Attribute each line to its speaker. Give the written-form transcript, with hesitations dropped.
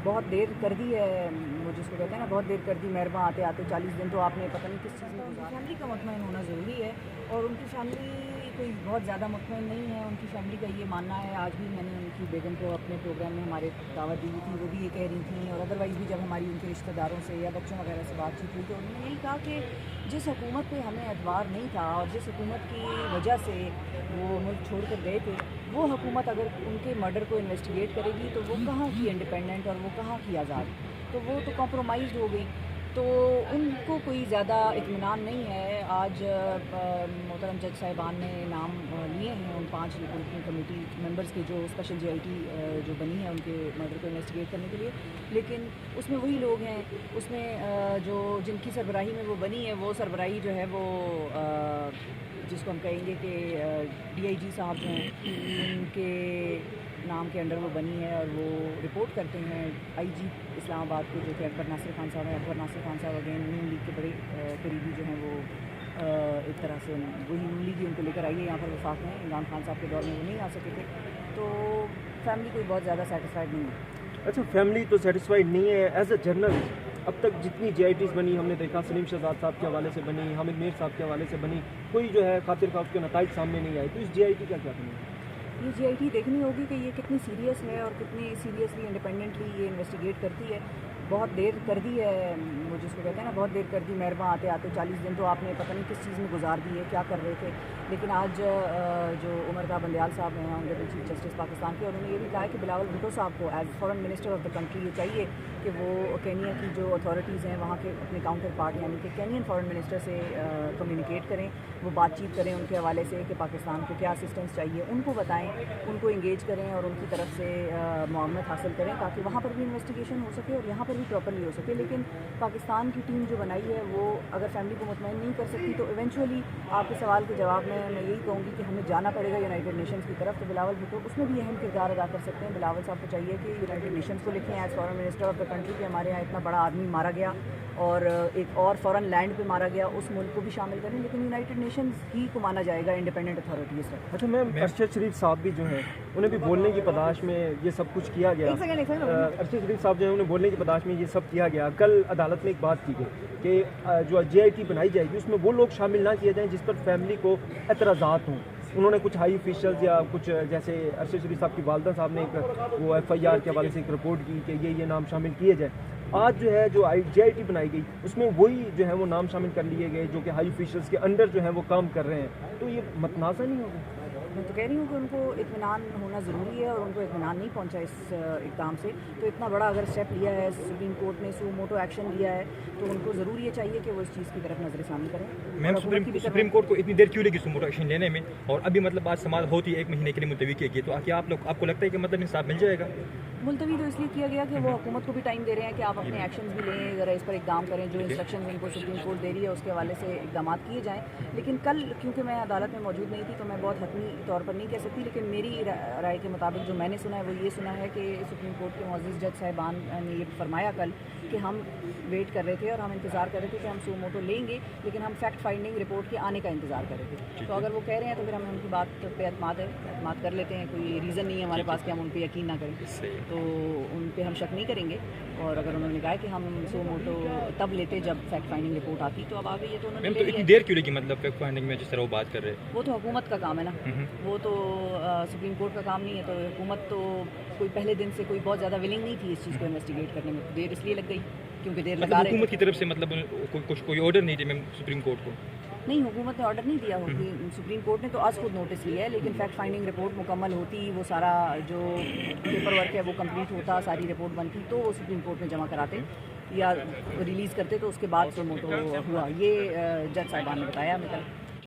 Speaker 1: بہت دیر کر دی ہے، وہ جس کو کہتے ہیں نا بہت دیر کر دی مہرباں، آتے آتے 40 دن تو آپ نے پتہ نہیں کس چیز میں گزارا۔ فیملی کا مطمئن ہونا ضروری ہے، اور ان کی فیملی کوئی بہت زیادہ مطمئن نہیں ہے۔ ان کی فیملی کا یہ ماننا ہے، آج بھی میں نے ان کی بیگم کو اپنے پروگرام میں ہمارے دعوت دی تھی، وہ بھی یہ کہہ رہی تھیں، اور ادروائز بھی جب ہماری ان کے رشتہ داروں سے یا بچوں وغیرہ سے بات چیت ہوئی تو انہوں نے یہی کہا کہ جس حکومت پہ ہمیں اعتبار نہیں تھا اور جس حکومت کی وجہ سے وہ ملک چھوڑ کر گئے تھے، وہ حکومت اگر ان کے مرڈر کو انویسٹیگیٹ کرے گی تو وہ کہاں کی انڈیپینڈنٹ اور وہ کہاں کی آزاد، تو وہ تو کمپرومائزڈ ہو گئی، تو ان کو کوئی زیادہ اطمینان نہیں ہے۔ آج محترم جج صاحبان نے نام لیے ہیں ان 5 رپورٹنگ کمیٹی ممبرز کے جو اسپیشل جے آئی ٹی جو بنی ہے ان کے مرڈر کو انویسٹیگیٹ کرنے کے لیے، لیکن اس میں وہی لوگ ہیں، اس میں جو جن کی سربراہی میں وہ بنی ہے، وہ سربراہی جو ہے وہ جس کو ہم کہیں گے کہ ڈی آئی جی صاحب جو ہیں ان کے نام کے انڈر وہ بنی ہے، اور وہ رپورٹ کرتے ہیں آئی جی اسلام آباد کو، جو کہ اکبر ناصر خان صاحب ہیں۔ اکبر ناصر خان صاحب اگین نون لیگ کے بڑے قریبی جو ہیں، وہ ایک طرح سے وہی نون لیگ ہی ان کو لے کر آئی ہے یہاں پر وفاق میں، عمران خان صاحب کے دور میں وہ نہیں آ سکے تھے، تو فیملی کوئی بہت زیادہ سیٹسفائڈ نہیں ہے۔
Speaker 2: اچھا، فیملی تو سیٹسفائڈ نہیں ہے۔ ایز اے جرنلسٹ اب تک جتنی جے آئی ٹیز بنی، ہم نے دیکھا سلیم شہزاد صاحب کے حوالے سے بنی، حامد میر صاحب کے حوالے سے بنی، کوئی جو ہے خاطر خواہ اس کے نتائج سامنے نہیں آئے، تو اس جے آئی ٹی کا کیا کرنا ہے؟
Speaker 1: یہ جے آئی ٹی دیکھنی ہوگی کہ یہ کتنی سیریس ہے اور کتنی سیریسلی انڈیپینڈنٹلی یہ انویسٹیگیٹ کرتی ہے۔ بہت دیر کر دی ہے، وہ جس کو کہتے ہیں نا بہت دیر کر دی مہرباں، آتے آتے 40 دن تو آپ نے پتہ نہیں کس چیز میں گزار دی ہے، کیا کر رہے تھے، لیکن آج جو عمر دا بندیال صاحب ہیں آنریبل چیف جسٹس پاکستان کے، انہوں نے یہ بھی کہا ہے کہ بلاول بھٹو صاحب کو as foreign minister of the country یہ چاہیے کہ وہ کینیا کی جو اتھارٹیز ہیں وہاں کے اپنے کاؤنٹر پارٹ یعنی کہ کینین فارن منسٹر سے کمیونیکیٹ کریں، وہ بات چیت کریں ان کے حوالے سے کہ پاکستان کو کیا اسسٹنس چاہیے، ان کو بتائیں، ان کو انگیج کریں اور ان کی طرف سے معاونت حاصل کریں تاکہ وہاں پر بھی انویسٹیگیشن ہو سکے اور یہاں پر بھی پراپرلی ہو سکے۔ لیکن پاکستان کی ٹیم جو بنائی ہے وہ اگر فیملی کو مطمئن نہیں کر سکتی تو ایونچولی آپ کے سوال کے جواب میں یہی کہوں گی کہ ہمیں جانا پڑے گا یونائٹڈ نیشنز کی طرف، تو بلاول بھٹو اس میں بھی اہم کردار ادا کر سکتے ہیں۔ بلاول صاحب کو چاہیے کہ یونائٹڈ نیشنز کو لکھیں as foreign minister of the country کہ ہمارے یہاں اتنا بڑا آدمی مارا گیا اور ایک اور فارن لینڈ پہ مارا گیا، اس ملک کو بھی شامل کریں، لیکن یونائٹڈ نیشنز ہی کو مانا جائے گا انڈیپینڈنٹ اتھارٹیز تک۔
Speaker 2: اچھا میم، ارشد شریف صاحب بھی جو ہیں انہیں بھی بولنے کی پاداش میں یہ سب کچھ کیا گیا، ارشد شریف صاحب جو ہیں انہیں بولنے کی پاداش میں یہ سب کیا گیا۔ کل عدالت میں ایک بات کی گئی کہ جو جے آئی ٹی بنائی جائے گی اس میں وہ لوگ شامل نہ کیے جائیں جس پر فیملی کو اعتراضات ہوں۔ انہوں نے کچھ ہائی آفیشلز یا کچھ جیسے ارشد شریف صاحب کی والدہ صاحب نے ایک وہ ایف آئی آر کے حوالے سے ایک رپورٹ کی کہ یہ نام شامل کیے جائیں۔ آج جو ہے جو جے آئی ٹی بنائی گئی اس میں وہی جو ہے وہ نام شامل کر لیے گئے جو کہ ہائی آفیشلز کے انڈر جو ہیں وہ کام کر رہے ہیں، تو یہ متنازع نہیں ہوگا؟
Speaker 1: میں تو کہہ رہی ہوں کہ ان کو اطمینان ہونا ضروری ہے اور ان کو اطمینان نہیں پہنچا اس اقدام سے، تو اتنا بڑا اگر اسٹیپ لیا ہے سپریم کورٹ نے، سو موٹو ایکشن لیا ہے، تو ان کو ضروری یہ چاہیے کہ وہ اس چیز کی طرف نظر ثانی کریں۔
Speaker 3: میم، سپریم کورٹ کو اتنی دیر کیوں لگی سو موٹو ایکشن لینے میں، اور ابھی مطلب آج سماعت ہوتی ہے 1 مہینے کے لیے ملتوی کی گئی، تو کیا آپ کو لگتا ہے کہ مطلب انصاف مل جائے گا؟
Speaker 1: ملتوی تو اس لیے کیا گیا کہ وہ حکومت کو بھی ٹائم دے رہے ہیں کہ آپ اپنے ایکشنز بھی لیں، ذرا اس پر اقدام کریں، جو انسٹرکشن ان کو سپریم کورٹ دے رہی ہے اس کے حوالے سے اقدامات کیے جائیں۔ لیکن کل کیونکہ میں عدالت میں موجود نہیں تھی تو میں بہت حتمی طور پر نہیں کہہ سکتی، لیکن میری رائے کے مطابق جو میں نے سنا ہے وہ یہ سنا ہے کہ سپریم کورٹ کے معزز جج صاحبان نے یہ فرمایا کل کہ ہم ویٹ کر رہے تھے اور ہم انتظار کر رہے تھے کہ ہم سو موٹو لیں گے، لیکن ہم فیکٹ فائنڈنگ رپورٹ کے آنے کا انتظار کر رہے تھے، تو اگر وہ کہہ رہے ہیں تو پھر ہم ان کی بات پہ اعتماد کر لیتے ہیں، کوئی ریزن نہیں ہے ہمارے پاس کہ ہم ان پہ یقین نہ کریں، تو ان پہ ہم شک نہیں کریں گے، اور اگر انہوں نے کہا کہ ہم سو موٹو تب لیتے جب فیکٹ فائنڈنگ رپورٹ آتی، تو اب آ گئی ہے تو انہوں نے
Speaker 3: اتنی دیر کیوں لگی مطلب فیکٹ فائنڈنگ میں جس طرح وہ بات کر رہے ہیں؟
Speaker 1: وہ تو حکومت کا کام ہے نا، وہ تو سپریم کورٹ کا کام نہیں ہے، تو حکومت تو کوئی پہلے دن سے کوئی بہت زیادہ ولنگ نہیں تھی اس چیز کو انویسٹیگیٹ کرنے میں، دیر اس لیے لگ گئی کیونکہ دیر لگا رہے
Speaker 3: حکومت کی طرف سے مطلب کوئی آرڈر نہیں تھے میم سپریم کورٹ کو؟
Speaker 1: نہیں، حکومت نے آرڈر نہیں دیا ہوتی، سپریم کورٹ نے تو آج خود نوٹس لیا ہے، لیکن فیکٹ فائنڈنگ رپورٹ مکمل ہوتی، وہ سارا جو پیپر ورک ہے وہ کمپلیٹ ہوتا، ساری رپورٹ بنتی تو وہ سپریم کورٹ میں جمع کراتے یا ریلیز کرتے، تو اس کے بعد سو موٹو ہوا، یہ جج صاحبان نے بتایا ہمیں کل۔